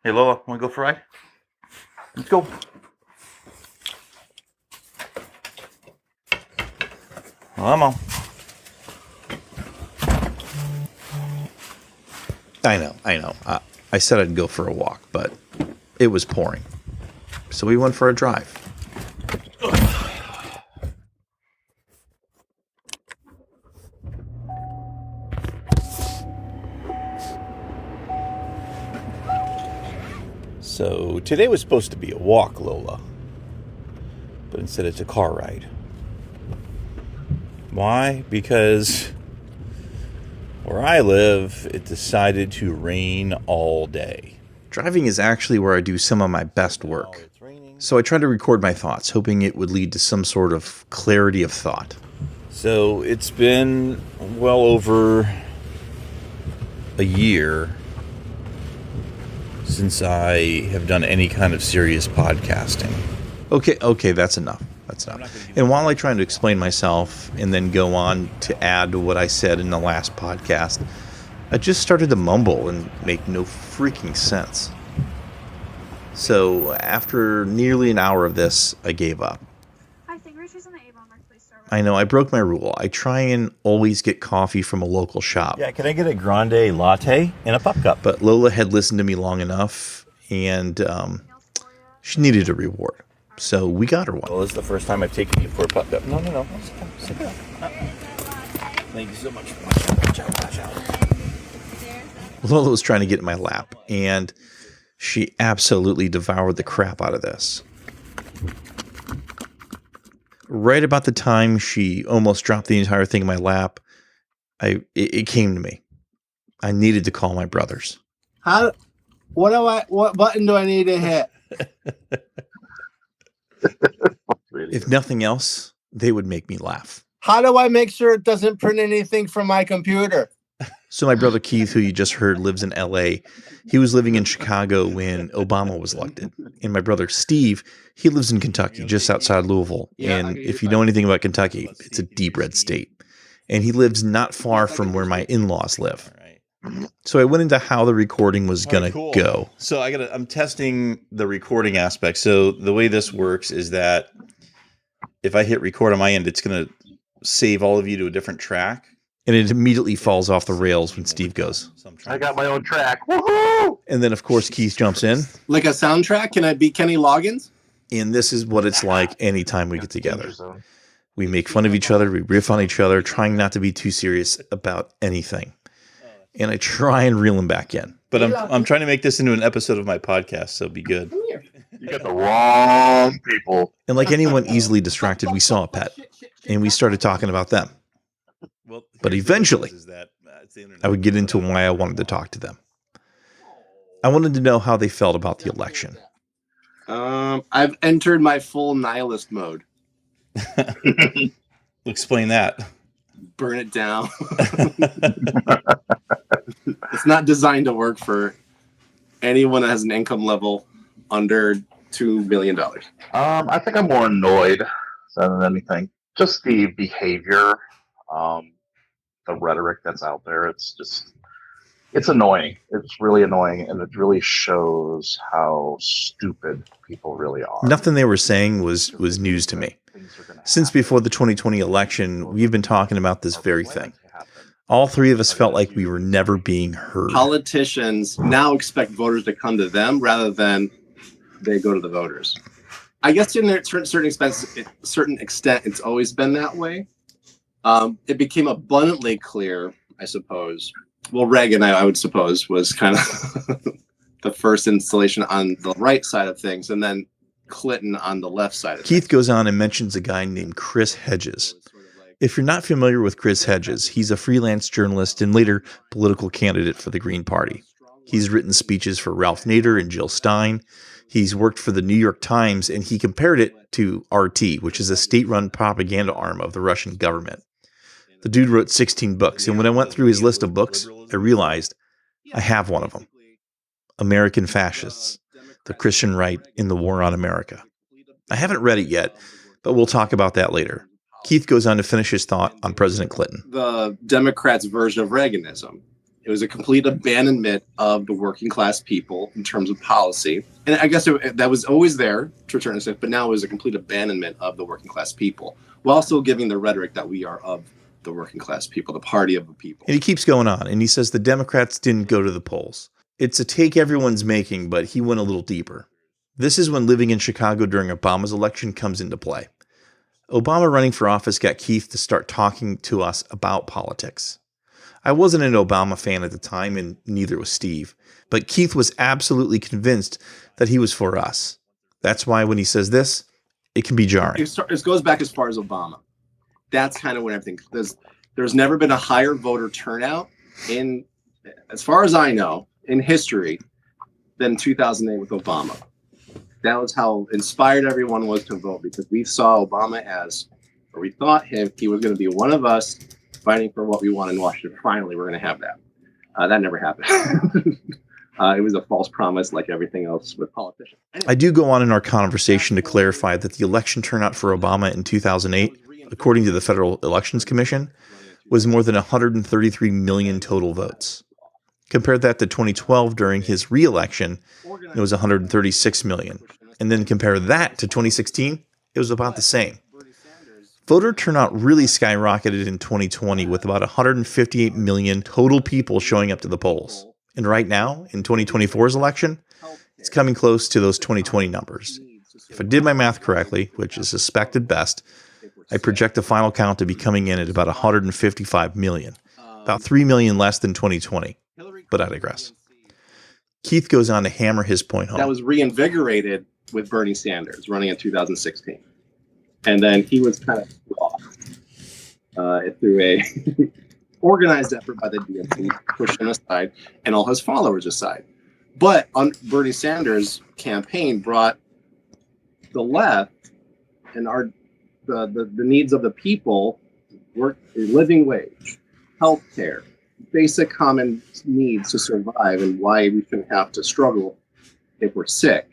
Hey Lola, want to go for a ride? Let's go. Come on. I know. I said I'd go for a walk, but it was pouring. So we went for a drive. So today was supposed to be a walk, Lola. But instead it's a car ride. Why? Because where I live, it decided to rain all day. Driving is actually where I do some of my best work. So I tried to record my thoughts, hoping it would lead to some sort of clarity of thought. So it's been well over a year since I have done any kind of serious podcasting. Okay, that's enough. And while I try to explain myself and then go on to add to what I said in the last podcast, I just started to mumble and make no freaking sense. So after nearly an hour of this, I gave up. I know, I broke my rule. I try and always get coffee from a local shop. Yeah, can I get a grande latte and a pup cup? But Lola had listened to me long enough, and she needed a reward. So we got her one. Well, this is the first time I've taken you for a pup cup. No. Sit down. Thank you so much. Watch out. Lola was trying to get in my lap, and she absolutely devoured the crap out of this. Right about the time she almost dropped the entire thing in my lap, it came to me. I needed to call my brothers. What button do I need to hit? If nothing else, they would make me laugh. How do I make sure it doesn't print anything from my computer? So my brother Keith, who you just heard lives in LA, he was living in Chicago when Obama was elected. And my brother Steve, he lives in Kentucky, just outside Louisville. And if you know anything about Kentucky, it's a deep red state. And he lives not far from where my in-laws live. So I went into how the recording was going to go. So I'm testing the recording aspect. So the way this works is that if I hit record on my end, it's going to save all of you to a different track. And it immediately falls off the rails when Steve goes. I got my own track. Woohoo! And then, of course, Keith jumps in. Like a soundtrack? Can I be Kenny Loggins? And this is what it's like anytime we get together. We make fun of each other. We riff on each other, trying not to be too serious about anything. And I try and reel him back in. But I'm trying to make this into an episode of my podcast, so be good. You got the wrong people. And like anyone easily distracted, we saw a pet. And we started talking about them. But eventually, I would get into why I wanted to talk to them. I wanted to know how they felt about the election. I've entered my full nihilist mode. Explain that. Burn it down. It's not designed to work for anyone that has an income level under $2 million. I think I'm more annoyed than anything. Just the behavior, the rhetoric that's out there. It's annoying. It's really annoying, and it really shows how stupid people really are. Nothing they were saying was news to me. Since before the 2020 election, we've been talking about this very thing. All three of us felt like we were never being heard. Politicians now expect voters to come to them rather than they go to the voters. I guess to a certain extent, it's always been that way. It became abundantly clear, I suppose. Well, Reagan, I would suppose, was kind of the first installation on the right side of things, and then Clinton on the left side of things. Keith goes on and mentions a guy named Chris Hedges. If you're not familiar with Chris Hedges, he's a freelance journalist and later political candidate for the Green Party. He's written speeches for Ralph Nader and Jill Stein. He's worked for the New York Times, and he compared it to RT, which is a state-run propaganda arm of the Russian government. The dude wrote 16 books, and when I went through his list of books, I realized I have one of them. American Fascists, the Christian Right in the War on America. I haven't read it yet, but we'll talk about that later. Keith goes on to finish his thought on President Clinton. The Democrats' version of Reaganism. It was a complete abandonment of the working class people in terms of policy. And I guess that was always there to a certain extent, but now it was a complete abandonment of the working class people, while still giving the rhetoric that we are of the working class people, the party of the people. And he keeps going on, and he says the Democrats didn't go to the polls. It's a take everyone's making, but he went a little deeper. This is when living in Chicago during Obama's election comes into play. Obama running for office got Keith to start talking to us about politics. I wasn't an Obama fan at the time, and neither was Steve, but Keith was absolutely convinced that he was for us. That's why when he says this, it can be jarring. It goes back as far as Obama. That's kind of when everything, there's never been a higher voter turnout in, as far as I know, in history than 2008 with Obama. That was how inspired everyone was to vote, because we saw Obama as, or we thought he was going to be one of us fighting for what we want in Washington. Finally, we're going to have that. That never happened. It was a false promise, like everything else with politicians. Anyway. I do go on in our conversation to clarify that the election turnout for Obama in 2008, according to the Federal Elections Commission, was more than 133 million total votes. Compare that to 2012 during his re-election, it was 136 million. And then compare that to 2016, it was about the same. Voter turnout really skyrocketed in 2020 with about 158 million total people showing up to the polls. And right now, in 2024's election, it's coming close to those 2020 numbers. If I did my math correctly, which is suspected best, I project the final count to be coming in at about 155 million, about 3 million less than 2020. But I digress. Keith goes on to hammer his point home. That was reinvigorated with Bernie Sanders running in 2016. And then he was kind of off through a organized effort by the DNC, pushed him aside and all his followers aside. But Bernie Sanders' campaign brought the left and the needs of the people, work, a living wage, health care, basic common needs to survive, and why we shouldn't have to struggle if we're sick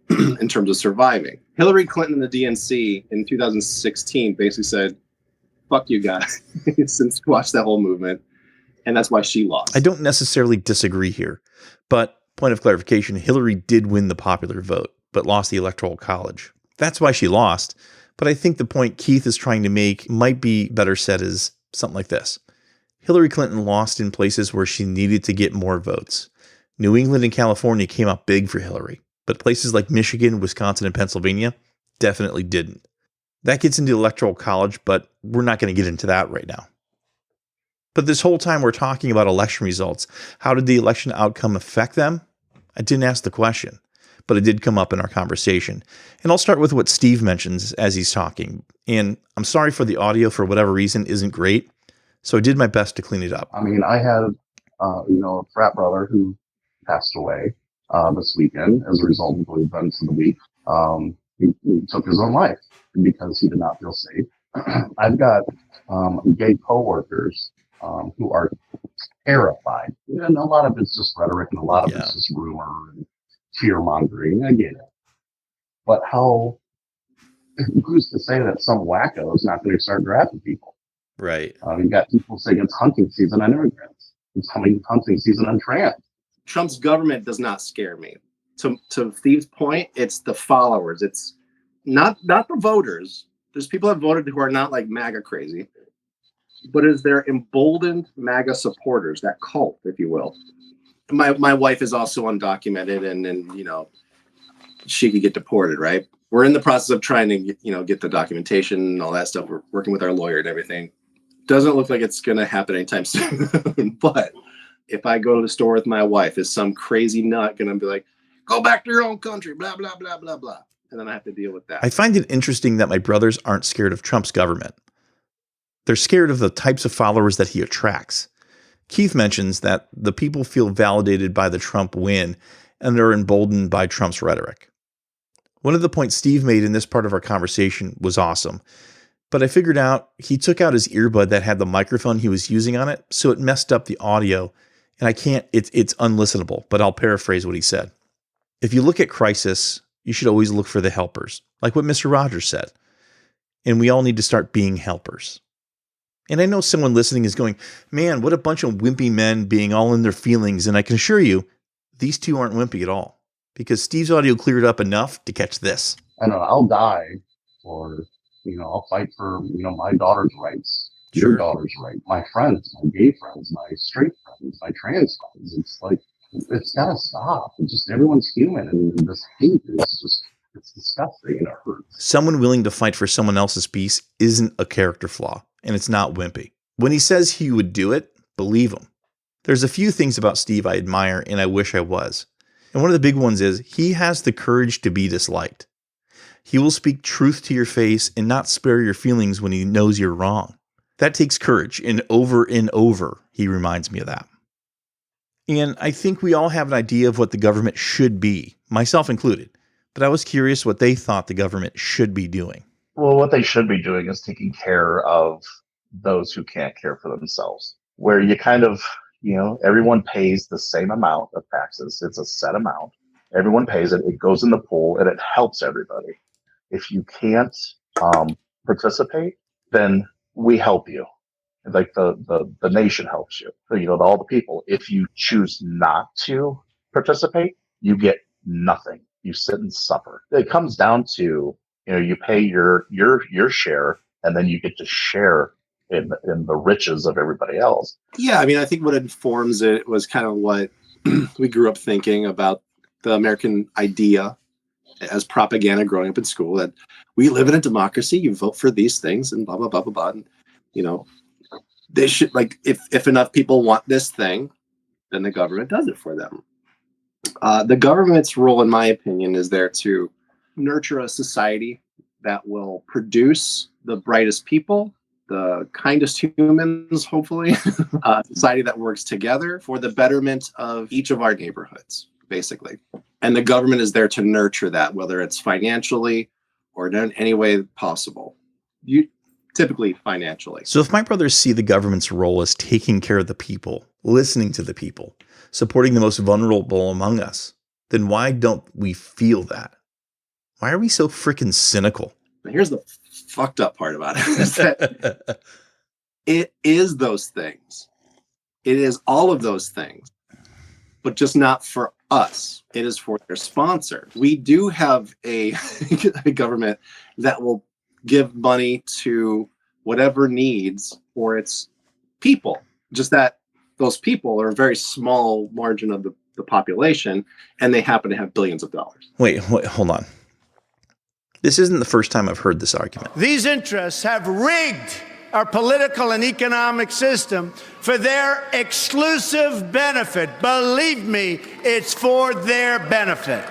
in terms of surviving. Hillary Clinton and the DNC in 2016 basically said, fuck you guys, since watched that whole movement. And that's why she lost. I don't necessarily disagree here, but point of clarification, Hillary did win the popular vote, but lost the Electoral College. That's why she lost. But I think the point Keith is trying to make might be better said as something like this. Hillary Clinton lost in places where she needed to get more votes. New England and California came out big for Hillary, but places like Michigan, Wisconsin, and Pennsylvania definitely didn't. That gets into the Electoral College, but we're not going to get into that right now. But this whole time we're talking about election results. How did the election outcome affect them? I didn't ask the question, but it did come up in our conversation. And I'll start with what Steve mentions as he's talking. And I'm sorry for the audio, for whatever reason, isn't great. So I did my best to clean it up. I mean, I had, a frat brother who passed away this weekend as a result of the events of the week. He took his own life because he did not feel safe. I've got gay coworkers who are terrified. And a lot of it's just rhetoric and a lot of it's just rumor and fear mongering. I get it. But who's to say that some wacko is not going to start drafting people? Right. You've got people saying it's hunting season on immigrants. It's hunting season on trans. Trump's government does not scare me. To Steve's point, it's the followers. It's not the voters. There's people that voted who are not like MAGA crazy, but it's their emboldened MAGA supporters, that cult, if you will. My wife is also undocumented, and she could get deported, right? We're in the process of trying to get the documentation and all that stuff. We're working with our lawyer and everything. Doesn't look like it's going to happen anytime soon. But if I go to the store with my wife, is some crazy nut going to be like, go back to your own country, blah, blah, blah, blah, blah. And then I have to deal with that. I find it interesting that my brothers aren't scared of Trump's government. They're scared of the types of followers that he attracts. Keith mentions that the people feel validated by the Trump win and they're emboldened by Trump's rhetoric. One of the points Steve made in this part of our conversation was awesome, but I figured out he took out his earbud that had the microphone he was using on it, so it messed up the audio, and it's unlistenable, but I'll paraphrase what he said. If you look at crisis, you should always look for the helpers, like what Mr. Rogers said. And we all need to start being helpers. And I know someone listening is going, man, what a bunch of wimpy men being all in their feelings. And I can assure you, these two aren't wimpy at all, because Steve's audio cleared up enough to catch this. I don't know, I'll die for, I'll fight for, my daughter's rights, your daughter's right, my friends, my gay friends, my straight friends, my trans friends. It's like, it's gotta stop. It's just, everyone's human, and this hate is just, it's disgusting and it hurts. Someone willing to fight for someone else's peace isn't a character flaw, and it's not wimpy. When he says he would do it, believe him. There's a few things about Steve I admire and I wish I was. And one of the big ones is he has the courage to be disliked. He will speak truth to your face and not spare your feelings when he knows you're wrong. That takes courage, and over he reminds me of that. And I think we all have an idea of what the government should be, myself included. But I was curious what they thought the government should be doing. Well, what they should be doing is taking care of those who can't care for themselves, where you kind of, everyone pays the same amount of taxes. It's a set amount. Everyone pays it. It goes in the pool and it helps everybody. If you can't participate, then we help you. Like the nation helps you. All the people. If you choose not to participate, you get nothing. You sit and suffer. It comes down to, you pay your share, and then you get to share in the riches of everybody else. Yeah, I mean, I think what informs it was kind of what we grew up thinking about the American idea as propaganda growing up in school, that we live in a democracy, you vote for these things and blah, blah, blah, blah, blah. And, they should, like, if enough people want this thing, then the government does it for them. The government's role, in my opinion, is there to nurture a society that will produce the brightest people, the kindest humans, hopefully, a society that works together for the betterment of each of our neighborhoods, basically. And the government is there to nurture that, whether it's financially or in any way possible. Typically financially. So if my brothers see the government's role as taking care of the people, listening to the people, supporting the most vulnerable among us, then why don't we feel that? Why are we so freaking cynical? Here's the fucked up part about it, is that it is those things. It is all of those things, but just not for us. It is for their sponsor. We do have a government that will give money to whatever needs for its people. Just that those people are a very small margin of the population, and they happen to have billions of dollars. Wait, hold on. This isn't the first time I've heard this argument. These interests have rigged our political and economic system for their exclusive benefit. Believe me, it's for their benefit.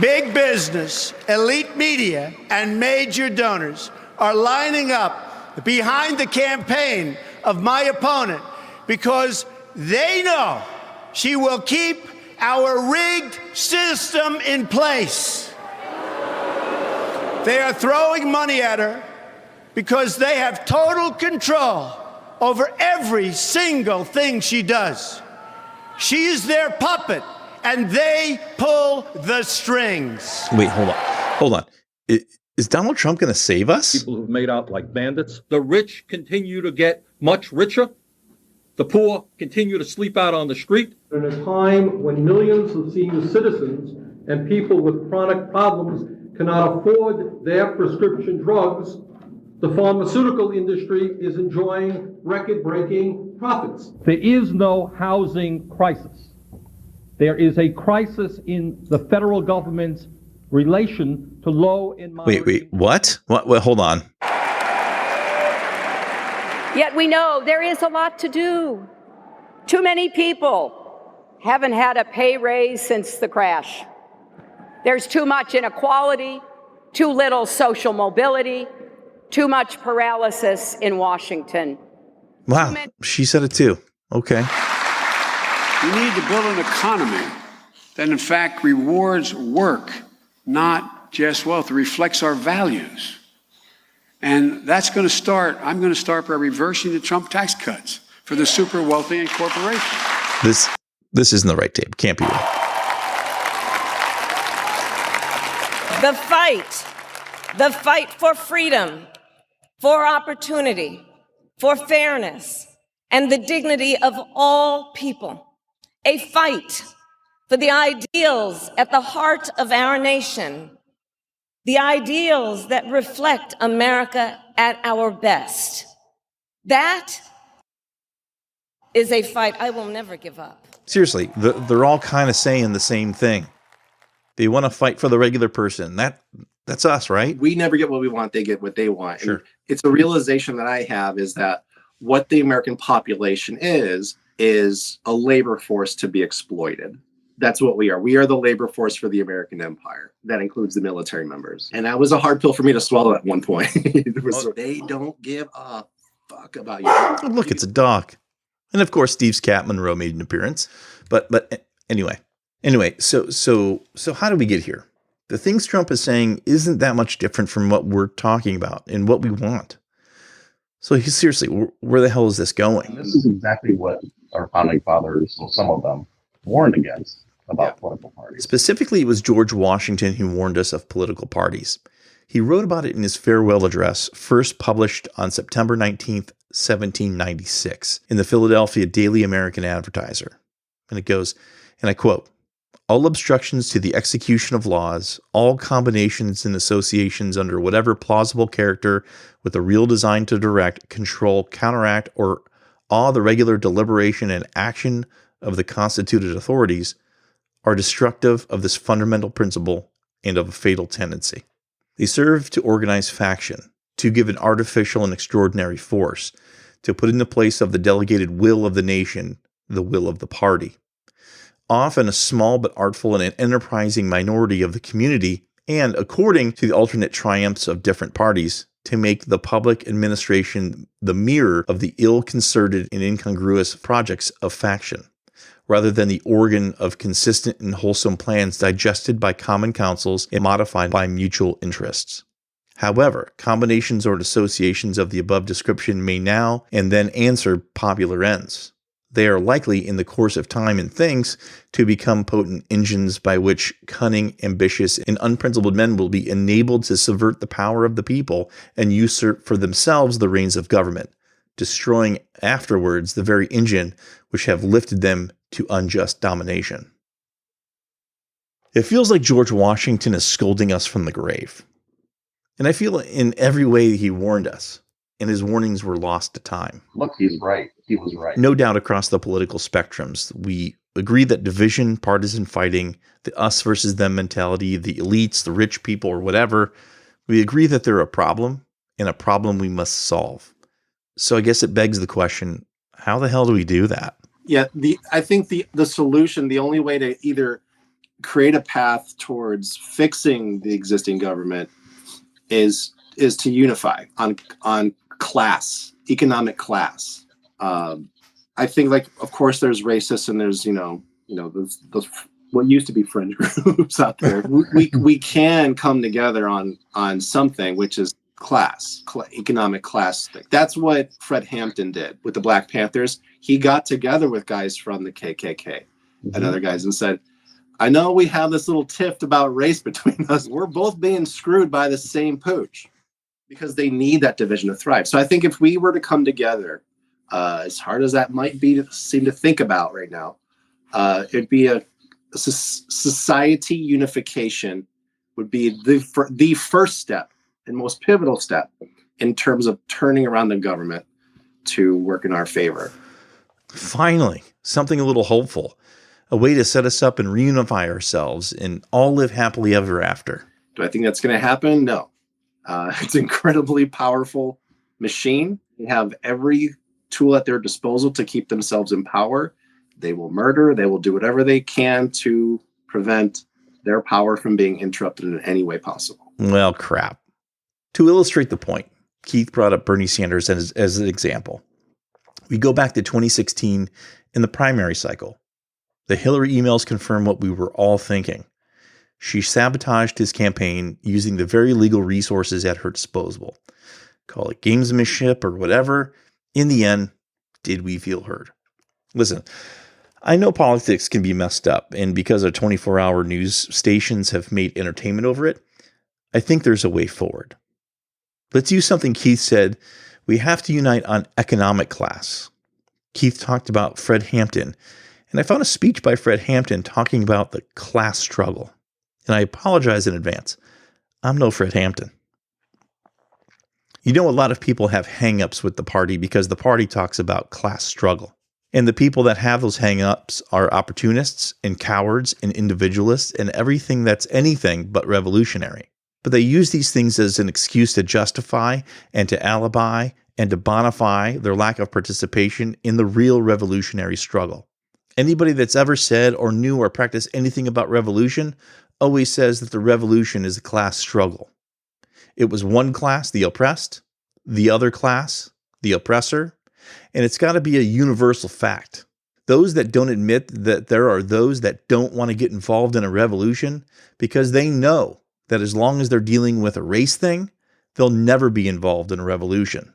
Big business, elite media, and major donors are lining up behind the campaign of my opponent because they know she will keep our rigged system in place. They are throwing money at her because they have total control over every single thing she does. She is their puppet, and they pull the strings. Wait, hold on. Is Donald Trump going to save us? People who've made out like bandits. The rich continue to get much richer. The poor continue to sleep out on the street. In a time when millions of senior citizens and people with chronic problems cannot afford their prescription drugs, the pharmaceutical industry is enjoying record-breaking profits. There is no housing crisis. There is a crisis in the federal government's relation to low and moderate. Wait, what? What? Hold on. Yet we know there is a lot to do. Too many people haven't had a pay raise since the crash. There's too much inequality, too little social mobility, too much paralysis in Washington. Wow, she said it too. Okay. We need to build an economy that in fact rewards work, not just wealth. It reflects our values. And that's going to start, I'm going to start by reversing the Trump tax cuts for the super wealthy and corporations. This isn't the right tape. Can't be right. The fight for freedom for opportunity, for fairness, and the dignity of all people. A fight for the ideals at the heart of our nation, the ideals that reflect America at our best. That is a fight I will never give up. Seriously, they're all kind of saying the same thing. They want to fight for the regular person. That's us, right? We never get what we want, they get what they want. Sure. And it's a realization that I have is that what the American population is a labor force to be exploited. That's what we are. We are the labor force for the American empire. That includes the military members. And that was a hard pill for me to swallow at one point. They don't give a fuck about you. Oh, look, it's a dog. And of course, Steve Scott Monroe made an appearance. But anyway, so how do we get here? The things Trump is saying isn't that much different from what we're talking about and what we want. So seriously, where the hell is this going? And this is exactly what our founding fathers, well, some of them, warned against about political parties. Specifically, it was George Washington who warned us of political parties. He wrote about it in his farewell address, first published on September 19th, 1796, in the Philadelphia Daily American Advertiser. And it goes, and I quote, "All obstructions to the execution of laws, all combinations and associations under whatever plausible character with a real design to direct, control, counteract, or awe the regular deliberation and action of the constituted authorities are destructive of this fundamental principle and of a fatal tendency. They serve to organize faction, to give an artificial and extraordinary force, to put in the place of the delegated will of the nation, the will of the party. Often a small but artful and an enterprising minority of the community, and according to the alternate triumphs of different parties, to make the public administration the mirror of the ill-concerted and incongruous projects of faction, rather than the organ of consistent and wholesome plans digested by common councils and modified by mutual interests. However, combinations or associations of the above description may now and then answer popular ends. They are likely, in the course of time and things, to become potent engines by which cunning, ambitious, and unprincipled men will be enabled to subvert the power of the people and usurp for themselves the reins of government, destroying afterwards the very engine which have lifted them to unjust domination." It feels like George Washington is scolding us from the grave. And I feel in every way he warned us, and his warnings were lost to time. Look, he's right. He was right. No doubt across the political spectrums, we agree that division, partisan fighting, the us versus them mentality, the elites, the rich people, or whatever, we agree that they're a problem, and a problem we must solve. So I guess it begs the question, how the hell do we do that? Yeah, I think the solution, the only way to either create a path towards fixing the existing government is to unify on class, economic class. I think, like, of course, there's racists and there's those what used to be fringe groups out there. We can come together on something which is economic class. That's what Fred Hampton did with the Black Panthers. He got together with guys from the KKK and other guys and said, I know we have this little tiff about race between us. We're both being screwed by the same pooch, because they need that division to thrive. So I think if we were to come together, as hard as that might be to seem to think about right now, it'd be a society unification would be the first step and most pivotal step in terms of turning around the government to work in our favor. Finally, something a little hopeful, a way to set us up and reunify ourselves and all live happily ever after. Do I think that's going to happen? No. It's an incredibly powerful machine. They have every tool at their disposal to keep themselves in power. They will murder. They will do whatever they can to prevent their power from being interrupted in any way possible. Well, crap. To illustrate the point, Keith brought up Bernie Sanders as an example. We go back to 2016 in the primary cycle. The Hillary emails confirm what we were all thinking. She sabotaged his campaign using the very legal resources at her disposal. Call it gamesmanship or whatever. In the end, did we feel heard? Listen, I know politics can be messed up, and because our 24-hour news stations have made entertainment over it, I think there's a way forward. Let's use something Keith said. We have to unite on economic class. Keith talked about Fred Hampton, and I found a speech by Fred Hampton talking about the class struggle. And I apologize in advance. I'm no Fred Hampton. You know, a lot of people have hang-ups with the party because the party talks about class struggle. And the people that have those hang-ups are opportunists and cowards and individualists and everything that's anything but revolutionary. But they use these things as an excuse to justify and to alibi and to bonify their lack of participation in the real revolutionary struggle. Anybody that's ever said or knew or practiced anything about revolution always says that the revolution is a class struggle. It was one class, the oppressed, the other class, the oppressor, and it's got to be a universal fact. Those that don't admit that there are those that don't want to get involved in a revolution because they know that as long as they're dealing with a race thing, they'll never be involved in a revolution.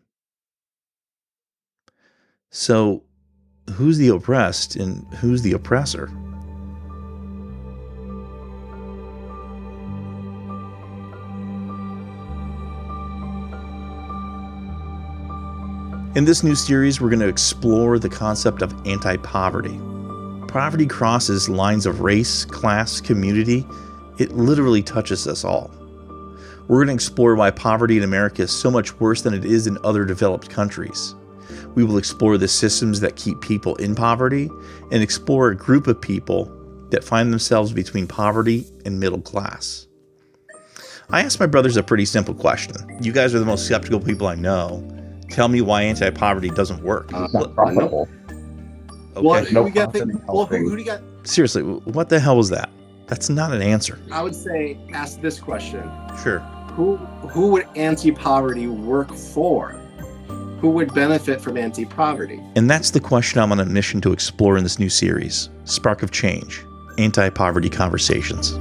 So, who's the oppressed and who's the oppressor? In this new series, we're going to explore the concept of anti-poverty. Poverty crosses lines of race, class, community. It literally touches us all. We're going to explore why poverty in America is so much worse than it is in other developed countries. We will explore the systems that keep people in poverty and explore a group of people that find themselves between poverty and middle class. I asked my brothers a pretty simple question. You guys are the most skeptical people I know. Tell me why anti-poverty doesn't work. It's not profitable. Okay. Well, No who profit in helping. do you got? Seriously, what the hell was that? That's not an answer. I would say ask this question: Sure. Who would anti-poverty work for? Who would benefit from anti-poverty? And that's the question I'm on a mission to explore in this new series, Spark of Change, Anti-Poverty Conversations.